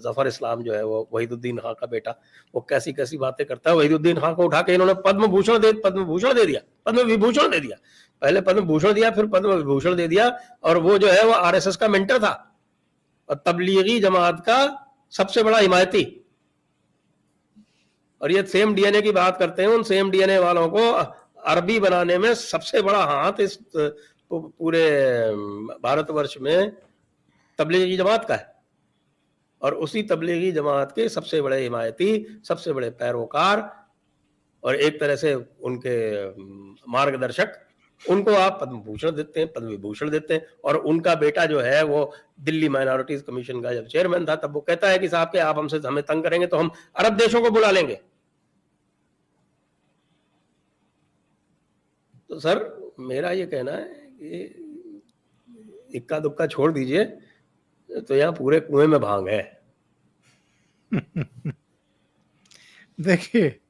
[SPEAKER 3] जफर इस्लाम जो है वो वहीदुद्दीन खां का बेटा, वो कैसी कैसी बातें करता है। वहीदुद्दीन खां को उठा के इन्होंने पद्म भूषण दे दिया, पद्म विभूषण दे दिया। पहले पद्म भूषण दिया, फिर पद्म विभूषण दे दिया, और वो जो है वो आरएसएस का मेंटर था और तबलीगी जमात का सबसे बड़ा हिमायती। और ये सेम डीएनए की बात करते हैं, उन सेम डीएनए वालों को अरबी बनाने में सबसे बड़ा हाथ इस पूरे भारतवर्ष में तबलीगी जमात का है, और उसी तबलीगी जमात के सबसे बड़े हिमायती, सबसे बड़े पैरोकार, और एक तरह से उनके मार्गदर्शक, उनको आप पद्म भूषण देते हैं, पद्म विभूषण देते हैं। और उनका बेटा जो है वो दिल्ली माइनॉरिटीज कमीशन का जब चेयरमैन था, तब वो कहता है कि साहब के आप हमें तंग करेंगे तो हम अरब देशों को बुला लेंगे। तो सर मेरा ये कहना है कि इक्का दुक्का छोड़ दीजिए, तो यहाँ पूरे कुएं में भांग है।
[SPEAKER 2] देखिए,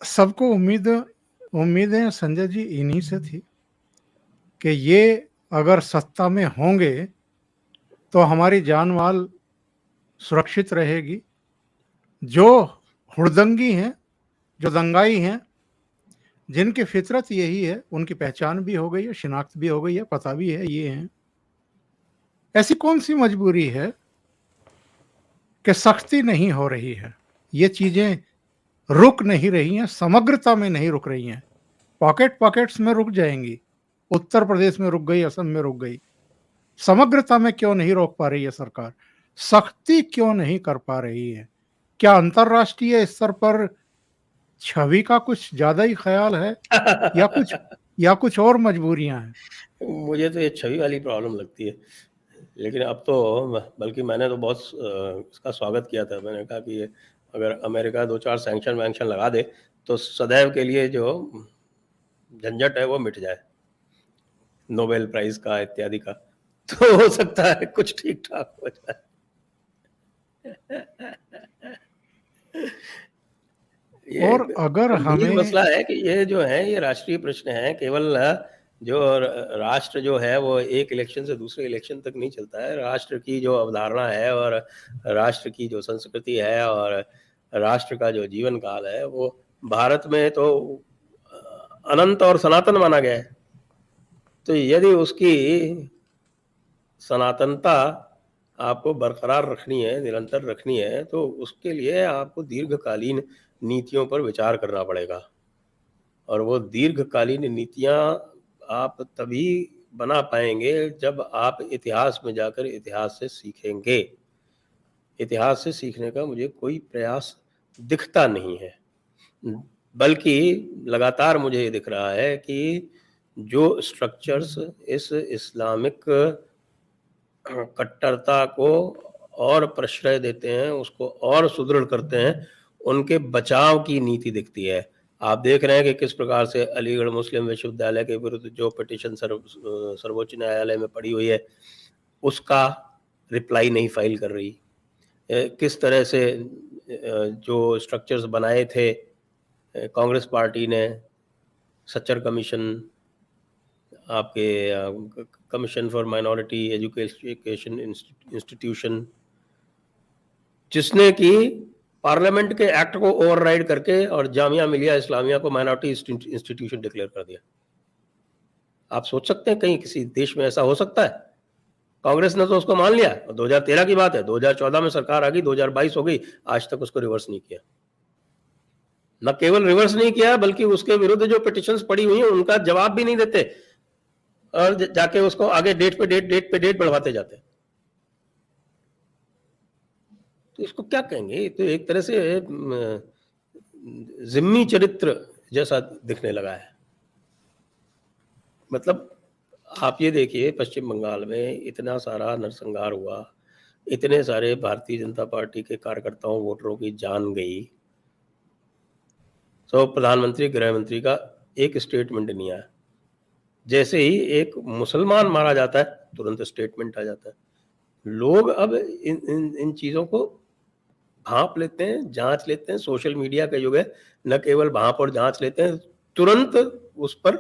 [SPEAKER 2] सबको उम्मीदें संजय जी इन्हीं से थी कि ये अगर सत्ता में होंगे तो हमारी जान माल सुरक्षित रहेगी। जो हुड़दंगी हैं, जो दंगाई हैं, जिनकी फितरत यही है, उनकी पहचान भी हो गई है, शिनाख्त भी हो गई है, पता भी है ये हैं। ऐसी कौन सी मजबूरी है कि सख्ती नहीं हो रही है? ये चीजें रुक नहीं रही हैं, समग्रता में नहीं रुक रही हैं, पॉकेट्स में रुक जाएंगी। उत्तर प्रदेश में रुक गई, असम में रुक गई, समग्रता में क्यों नहीं रोक पा रही है सरकार? सख्ती क्यों नहीं कर पा रही है? क्या अंतरराष्ट्रीय स्तर पर छवि का कुछ ज्यादा ही ख्याल है या कुछ और मजबूरियां हैं?
[SPEAKER 3] मुझे तो ये छवि वाली प्रॉब्लम लगती है, लेकिन अब तो बल्कि मैंने तो बहुत इसका स्वागत किया था। मैंने कहा कि अगर अमेरिका 2-4 सैंक्शन वैंक्शन लगा दे तो सदैव के लिए जो झंझट है वो मिट जाए, नोबेल प्राइज का इत्यादि का, तो हो सकता है कुछ ठीक ठाक हो जाए।
[SPEAKER 2] और अगर हमें
[SPEAKER 3] मसला है कि ये जो है ये राष्ट्रीय प्रश्न है, केवल जो राष्ट्र जो है वो एक इलेक्शन से दूसरे इलेक्शन तक नहीं चलता है। राष्ट्र की जो अवधारणा है और राष्ट्र की जो संस्कृति है और राष्ट्र का जो जीवन काल है वो भारत में तो अनंत और सनातन माना गया है। तो यदि उसकी सनातनता आपको बरकरार रखनी है, निरंतर रखनी है, तो उसके लिए आपको दीर्घकालीन नीतियों पर विचार करना पड़ेगा। और वो दीर्घकालीन नीतियां आप तभी बना पाएंगे जब आप इतिहास में जाकर इतिहास से सीखेंगे। इतिहास से सीखने का मुझे कोई प्रयास दिखता नहीं है, बल्कि लगातार मुझे ये दिख रहा है कि जो स्ट्रक्चर्स इस इस्लामिक कट्टरता को और प्रश्रय देते हैं, उसको और सुदृढ़ करते हैं, उनके बचाव की नीति दिखती है। आप देख रहे हैं कि किस प्रकार से अलीगढ़ मुस्लिम विश्वविद्यालय के विरुद्ध जो पिटीशन सर्वोच्च न्यायालय में पड़ी हुई है, उसका रिप्लाई नहीं फाइल कर रही। किस तरह से जो स्ट्रक्चर्स बनाए थे कांग्रेस पार्टी ने, सच्चर कमीशन, आपके commission for minority education institution, जिसने कि पार्लियामेंट के एक्ट को ओवरराइड करके और जामिया मिलिया इस्लामिया को माइनॉरिटी इंस्टीट्यूशन डिक्लेयर कर दिया। आप सोच सकते हैं कहीं किसी देश में ऐसा हो सकता है? कांग्रेस ने तो उसको मान लिया। 2013 की बात है, 2014 में सरकार आ गई, 2022 हो गई, आज तक उसको रिवर्स नहीं किया। न केवल रिवर्स नहीं किया, बल्कि उसके विरुद्ध जो पिटिशंस पड़ी हुई हैं उनका जवाब भी नहीं देते और जाके उसको आगे डेट पे डेट बढ़वाते जाते हैं। तो इसको क्या कहेंगे? तो एक तरह से जिम्मी चरित्र जैसा दिखने लगा है। मतलब आप ये देखिए, पश्चिम बंगाल में इतना सारा नरसंहार हुआ, इतने सारे भारतीय जनता पार्टी के कार्यकर्ताओं, वोटरों की जान गई, तो प्रधानमंत्री, गृह मंत्री का एक स्टेटमेंट नहीं आया। जैसे ही एक मुसलमान मारा जाता है तुरंत स्टेटमेंट आ जाता है। लोग अब इन चीज़ों को भांप लेते हैं, जांच लेते हैं। सोशल मीडिया का युग है, न केवल भांप और जांच लेते हैं, तुरंत उस पर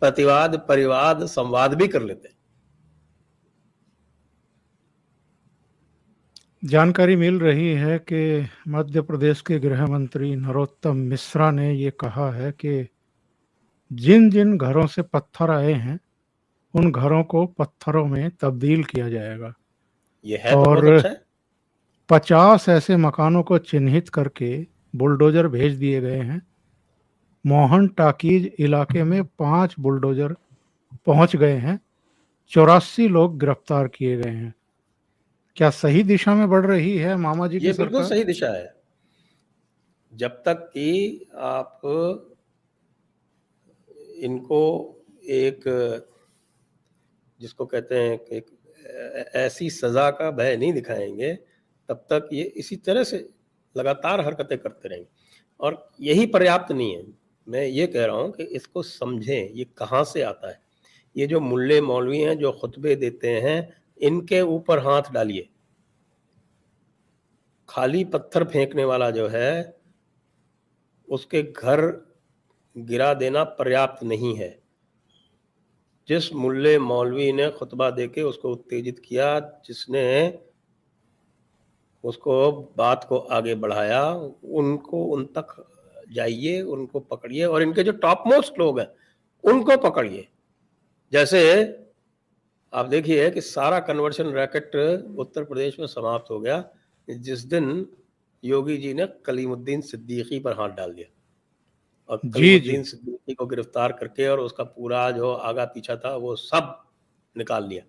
[SPEAKER 3] प्रतिवाद, परिवाद, संवाद भी कर लेते हैं।
[SPEAKER 2] जानकारी मिल रही है कि मध्य प्रदेश के गृह मंत्री नरोत्तम मिश्रा ने ये कहा है कि जिन जिन घरों से पत्थर आए हैं उन घरों को पत्थरों में तब्दील किया जाएगा।
[SPEAKER 3] ये है तो
[SPEAKER 2] और
[SPEAKER 3] बहुत अच्छा है।
[SPEAKER 2] 50 ऐसे मकानों को चिन्हित करके बुलडोजर भेज दिए गए हैं। मोहन टाकीज इलाके में 5 बुलडोजर पहुंच गए हैं, 84 लोग गिरफ्तार किए गए हैं। क्या सही दिशा में बढ़ रही है मामा जी की सरकार?
[SPEAKER 3] ये बिल्कुल सही दिशा है। जब तक कि आप इनको एक, जिसको कहते हैं, एक ऐसी सजा का भय नहीं दिखाएंगे, तब तक ये इसी तरह से लगातार हरकतें करते रहेंगे। और यही पर्याप्त नहीं है। मैं ये कह रहा हूँ कि इसको समझें, ये कहाँ से आता है। ये जो मुल्ले मौलवी हैं जो खुतबे देते हैं, इनके ऊपर हाथ डालिए। खाली पत्थर फेंकने वाला जो है उसके घर गिरा देना पर्याप्त नहीं है। जिस मुल्ले मौलवी ने खुतबा देके उसको उत्तेजित किया, जिसने उसको बात को आगे बढ़ाया, उनको उन तक जाइए, उनको पकड़िए और इनके जो टॉप मोस्ट लोग हैं उनको पकड़िए। जैसे आप देखिए कि सारा कन्वर्शन रैकेट उत्तर प्रदेश में समाप्त हो गया जिस दिन योगी जी ने कलीमुद्दीन सिद्दीकी पर हाथ डाल दिया और
[SPEAKER 2] जी,
[SPEAKER 3] कलीमुद्दीन
[SPEAKER 2] जी।
[SPEAKER 3] सिद्दीकी को गिरफ्तार करके और उसका पूरा जो आगा पीछा था वो सब निकाल लिया।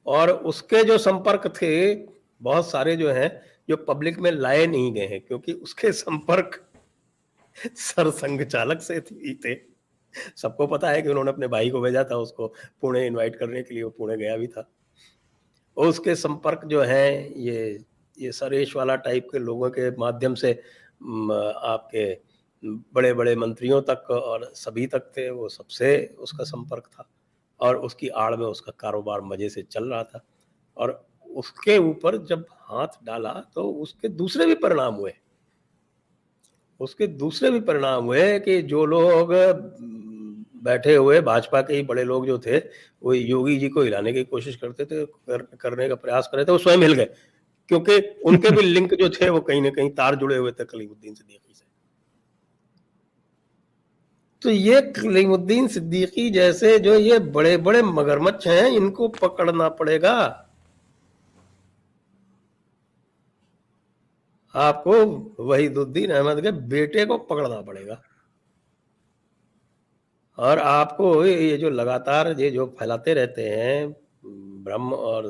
[SPEAKER 3] और उसके जो संपर्क थे बहुत सारे जो हैं जो पब्लिक में लाए नहीं गए हैं, क्योंकि उसके संपर्क सरसंघ चालक से थे। सबको पता है कि उन्होंने अपने भाई को भेजा था उसको पुणे इनवाइट करने के लिए, वो पुणे गया भी था। और उसके संपर्क जो है ये सरेश वाला टाइप के लोगों के माध्यम से आपके बड़े-बड़े मंत्रियों तक और सभी तक थे, वो सबसे उसका संपर्क था और उसकी आड़ में उसका कारोबार मजे से चल रहा था। और उसके ऊपर जब हाथ डाला तो उसके दूसरे भी परिणाम हुए। उसके दूसरे भी परिणाम हुए कि जो लोग बैठे हुए भाजपा के ही बड़े लोग जो थे, वो योगी जी को हिलाने की कोशिश करते थे, करने का प्रयास कर रहे थे, वो स्वयं हिल गए, क्योंकि उनके भी लिंक जो थे वो कहीं न कहीं तार जुड़े हुए थे कलीमुद्दीन सिद्दीकी से। तो ये कलीमुद्दीन सिद्दीकी जैसे जो ये बड़े-बड़े मगरमच्छ हैं, इनको पकड़ना पड़ेगा। आपको वहीदुद्दीन अहमद के बेटे को पकड़ना पड़ेगा। और आपको ये जो लगातार ये जो फैलाते रहते हैं भ्रम और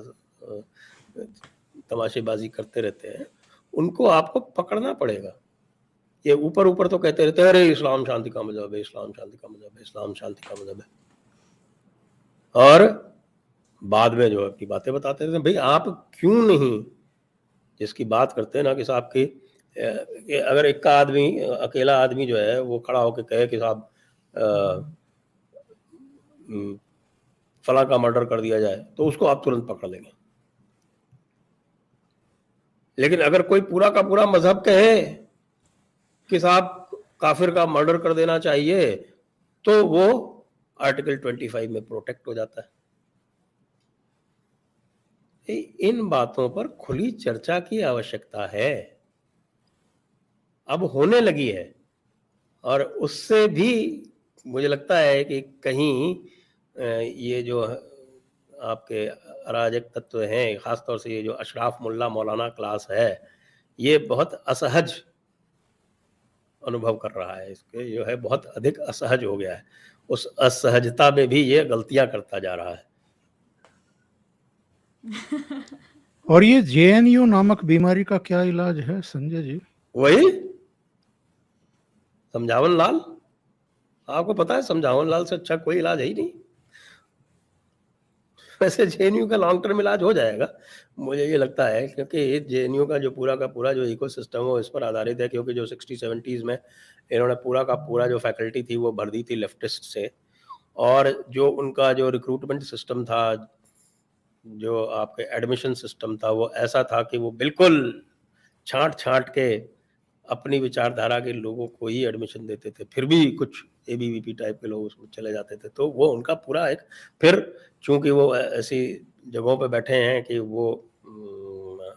[SPEAKER 3] तमाशेबाजी करते रहते हैं, उनको आपको पकड़ना पड़ेगा। ये ऊपर-ऊपर तो कहते रहते हैं, अरे इस्लाम शांति का मज़हब है, इस्लाम शांति का मज़हब है, इस्लाम शांति का मज़हब है। और बाद में जो अपनी बातें बताते रहते हैं, भई आप क्यों नहीं जिसकी बात करते हैं ना कि साहब की अगर एक का आदमी अकेला आदमी जो है वो खड़ा होके कहे कि साहब फलां का मर्डर कर दिया जाए, तो उसको आप तुरंत पकड़ लेंगे। लेकिन अगर कोई पूरा का पूरा मजहब कहे कि साहब काफिर का मर्डर कर देना चाहिए, तो वो आर्टिकल 25 में प्रोटेक्ट हो जाता है। इन बातों पर खुली चर्चा की आवश्यकता है, अब होने लगी है। और उससे भी मुझे लगता है कि कहीं ये जो आपके अराजक तत्व हैं, खासतौर से ये जो अशराफ मुल्ला मौलाना क्लास है, ये बहुत असहज अनुभव कर रहा है। इसके जो है बहुत अधिक असहज हो गया है। उस असहजता में भी ये गलतियां करता जा रहा है।
[SPEAKER 2] और ये जेएनयू नामक बीमारी का क्या इलाज है संजय जी?
[SPEAKER 3] वही समझावन लाल, आपको पता है समझावन लाल से अच्छा कोई इलाज है ही नहीं। वैसे जेएनयू का लॉन्ग टर्म इलाज हो जाएगा, मुझे ये लगता है, क्योंकि जेएनयू का पूरा जो इकोसिस्टम है वो इस पर आधारित है, क्योंकि जो 60-70s में इन्होंने पूरा का पूरा जो फैकल्टी थी वो भर दी थी लेफ्टिस्ट से। और जो उनका जो रिक्रूटमेंट सिस्टम था, जो आपके एडमिशन सिस्टम था, वो ऐसा था कि वो बिल्कुल छांट के अपनी विचारधारा के लोगों को ही एडमिशन देते थे। फिर भी कुछ एबीवीपी टाइप के लोग उसमें चले जाते थे। तो वो उनका पूरा एक, फिर चूंकि वो ऐसी जगहों पे बैठे हैं कि वो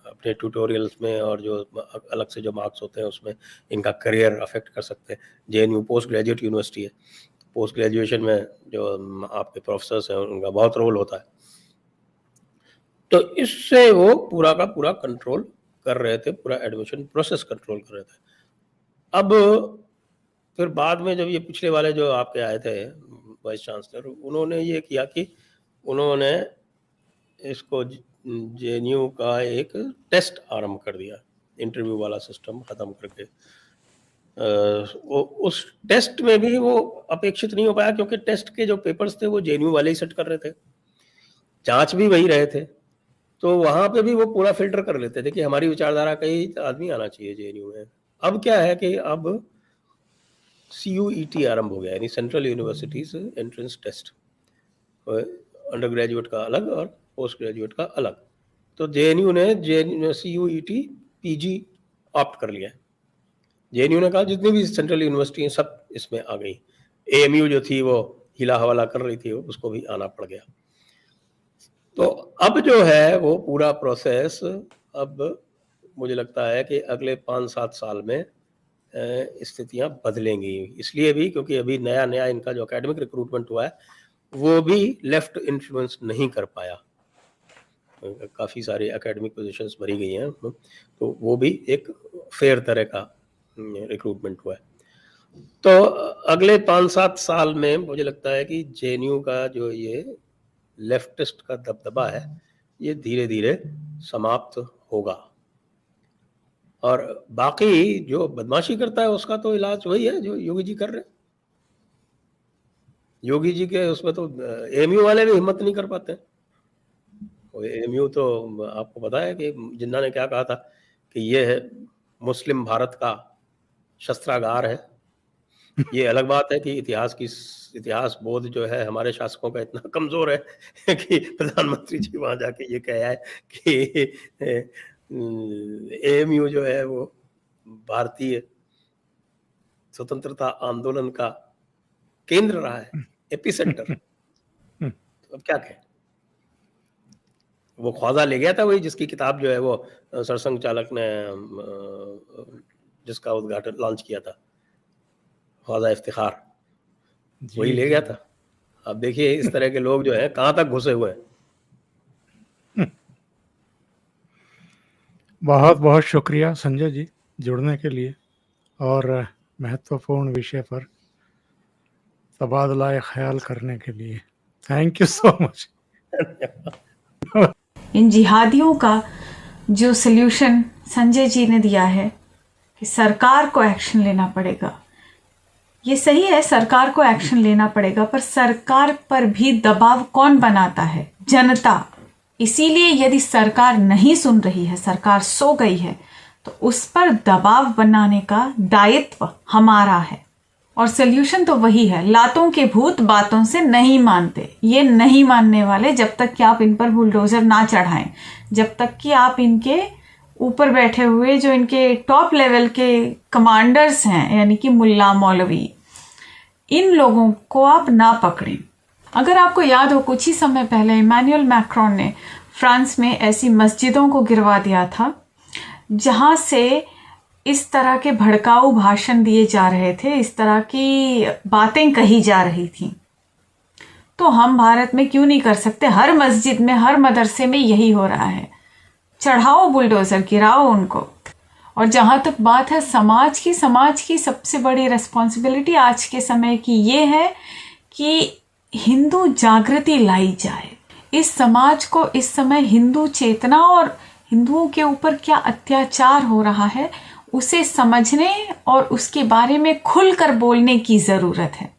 [SPEAKER 3] अपने ट्यूटोरियल्स में और जो अलग से जो मार्क्स होते हैं उसमें इनका करियर अफेक्ट कर सकते हैं। जेएनयू पोस्ट ग्रेजुएट यूनिवर्सिटी है, पोस्ट ग्रेजुएशन में जो आपके प्रोफेसर्स हैं उनका बहुत रोल होता है। तो इससे वो पूरा का पूरा कंट्रोल कर रहे थे, पूरा एडमिशन प्रोसेस कंट्रोल कर रहे थे। अब फिर बाद में जब ये पिछले वाले जो आपके आए थे वाइस चांसलर, उन्होंने ये किया कि उन्होंने इसको जेएनयू का एक टेस्ट आरंभ कर दिया, इंटरव्यू वाला सिस्टम खत्म करके। उस टेस्ट में भी वो अपेक्षित नहीं हो पाया, क्योंकि टेस्ट के जो पेपर्स थे वो जेएनयू वाले ही सेट कर रहे थे, जांच भी वही रहे थे। तो वहां पे भी वो पूरा फिल्टर कर लेते थे कि हमारी विचारधारा का ही आदमी आना चाहिए जेएनयू में। अब क्या है कि अब CUET आरंभ हो गया, यानी central universities entrance test, undergraduate का अलग और पोस्ट ग्रेजुएट का अलग। तो जेएनयू ने CUET PG ऑप्ट कर लिया। जेएनयू ने कहा जितनी भी सेंट्रल यूनिवर्सिटी हैं सब इसमें आ गई। AMU जो थी वो हिला हवाला कर रही थी, उसको भी आना पड़ गया। तो अब जो है वो पूरा प्रोसेस, अब मुझे लगता है कि अगले 5-7 साल में स्थितियां बदलेंगी। इसलिए भी क्योंकि अभी नया इनका जो एकेडमिक रिक्रूटमेंट हुआ है वो भी लेफ्ट इन्फ्लुएंस नहीं कर पाया। काफ़ी सारी एकेडमिक पोजीशंस भरी गई हैं, तो वो भी एक फेयर तरह का रिक्रूटमेंट हुआ है। तो अगले 5-7 साल में मुझे लगता है कि जेएनयू का जो ये लेफ्टिस्ट का दबदबा है, ये धीरे धीरे समाप्त होगा, और बाकी जो बदमाशी करता है उसका तो इलाज वही है जो योगी जी कर रहे हैं। योगी जी के उसमें तो एएमयू वाले भी हिम्मत नहीं कर पाते। एएमयू तो आपको पता है कि जिन्ना ने क्या कहा था कि ये है मुस्लिम भारत का शस्त्रागार है। ये अलग बात है कि इतिहास बोध जो है हमारे शासकों का इतना कमजोर है कि प्रधानमंत्री जी वहां जाके ये कहा है कि एएमयू जो है वो भारतीय स्वतंत्रता आंदोलन का केंद्र रहा है, एपिसेंटर। तो अब क्या कहें, वो ख्वाजा ले गया था वही जिसकी किताब जो है वो सरसंघ चालक ने जिसका उद्घाटन लॉन्च किया था, ख्वाजा इफ्तिखार, वही ले गया था। अब देखिए इस तरह के लोग जो है कहां तक घुसे हुए हैं।
[SPEAKER 2] बहुत बहुत शुक्रिया संजय जी जुड़ने के लिए और महत्वपूर्ण विषय पर तबादला ख्याल करने के लिए। Thank you so much.
[SPEAKER 1] इन जिहादियों का जो सल्यूशन संजय जी ने दिया है कि सरकार को एक्शन लेना पड़ेगा, ये सही है, सरकार को एक्शन लेना पड़ेगा, पर सरकार पर भी दबाव कौन बनाता है? जनता। इसीलिए यदि सरकार नहीं सुन रही है, सरकार सो गई है, तो उस पर दबाव बनाने का दायित्व हमारा है। और सल्यूशन तो वही है, लातों के भूत बातों से नहीं मानते। ये नहीं मानने वाले जब तक कि आप इन पर बुलडोजर ना चढ़ाएं, जब तक कि आप इनके ऊपर बैठे हुए जो इनके टॉप लेवल के कमांडर्स हैं, यानी कि मुल्ला मौलवी, इन लोगों को आप ना पकड़ें। अगर आपको याद हो, कुछ ही समय पहले इमैनुअल मैक्रोन ने फ्रांस में ऐसी मस्जिदों को गिरवा दिया था जहां से इस तरह के भड़काऊ भाषण दिए जा रहे थे, इस तरह की बातें कही जा रही थी। तो हम भारत में क्यों नहीं कर सकते? हर मस्जिद में, हर मदरसे में यही हो रहा है। चढ़ाओ बुलडोजर, गिराओ उनको। और जहां तक बात है समाज की सबसे बड़ी रिस्पॉन्सिबिलिटी आज के समय की ये है कि हिंदू जागृति लाई जाए। इस समाज को इस समय हिंदू चेतना और हिंदुओं के ऊपर क्या अत्याचार हो रहा है उसे समझने और उसके बारे में खुलकर बोलने की जरूरत है।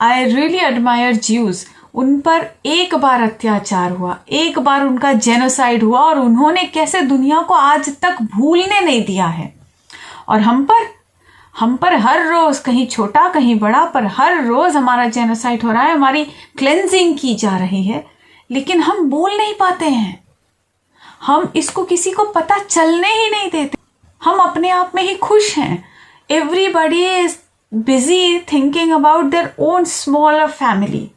[SPEAKER 1] I really admire Jews. उन पर एक बार अत्याचार हुआ, एक बार उनका जेनोसाइड हुआ और उन्होंने कैसे दुनिया को आज तक भूलने नहीं दिया है। और हम पर हर रोज, कहीं छोटा कहीं बड़ा, पर हर रोज हमारा जेनोसाइड हो रहा है, हमारी क्लेंजिंग की जा रही है, लेकिन हम बोल नहीं पाते हैं। हम इसको किसी को पता चलने ही नहीं देते। हम अपने आप में ही खुश हैं। Everybody is busy thinking about their own smaller family.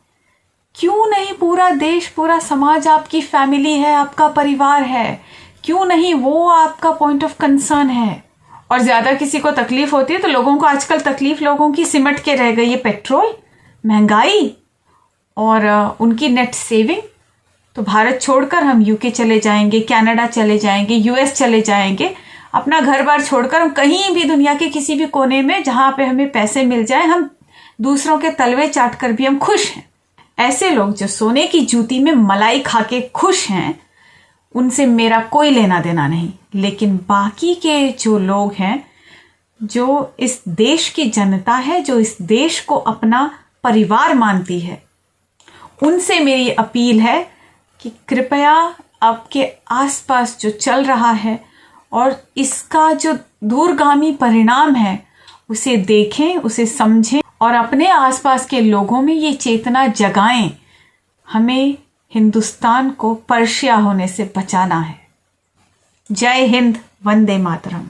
[SPEAKER 1] क्यों नहीं पूरा देश, पूरा समाज आपकी फैमिली है, आपका परिवार है? क्यों नहीं वो आपका पॉइंट ऑफ कंसर्न है? और ज्यादा किसी को तकलीफ होती है तो लोगों को आजकल तकलीफ लोगों की सिमट के रह गई है, पेट्रोल, महंगाई और उनकी नेट सेविंग। तो भारत छोड़कर हम यूके चले जाएंगे, कनाडा चले जाएंगे, यूएस चले जाएंगे, अपना घर बार छोड़कर हम कहीं भी दुनिया के किसी भी कोने में जहां पे हमें पैसे मिल जाए, हम दूसरों के तलवे चाट कर भी हम खुश हैं। ऐसे लोग जो सोने की जूती में मलाई खा के खुश हैं, उनसे मेरा कोई लेना देना नहीं। लेकिन बाकी के जो लोग हैं, जो इस देश की जनता है, जो इस देश को अपना परिवार मानती है, उनसे मेरी अपील है कि कृपया आपके आसपास जो चल रहा है और इसका जो दूरगामी परिणाम है उसे देखें, उसे समझें और अपने आसपास के लोगों में ये चेतना जगाएं। हमें हिंदुस्तान को पर्शिया होने से बचाना है। जय हिंद, वंदे मातरम।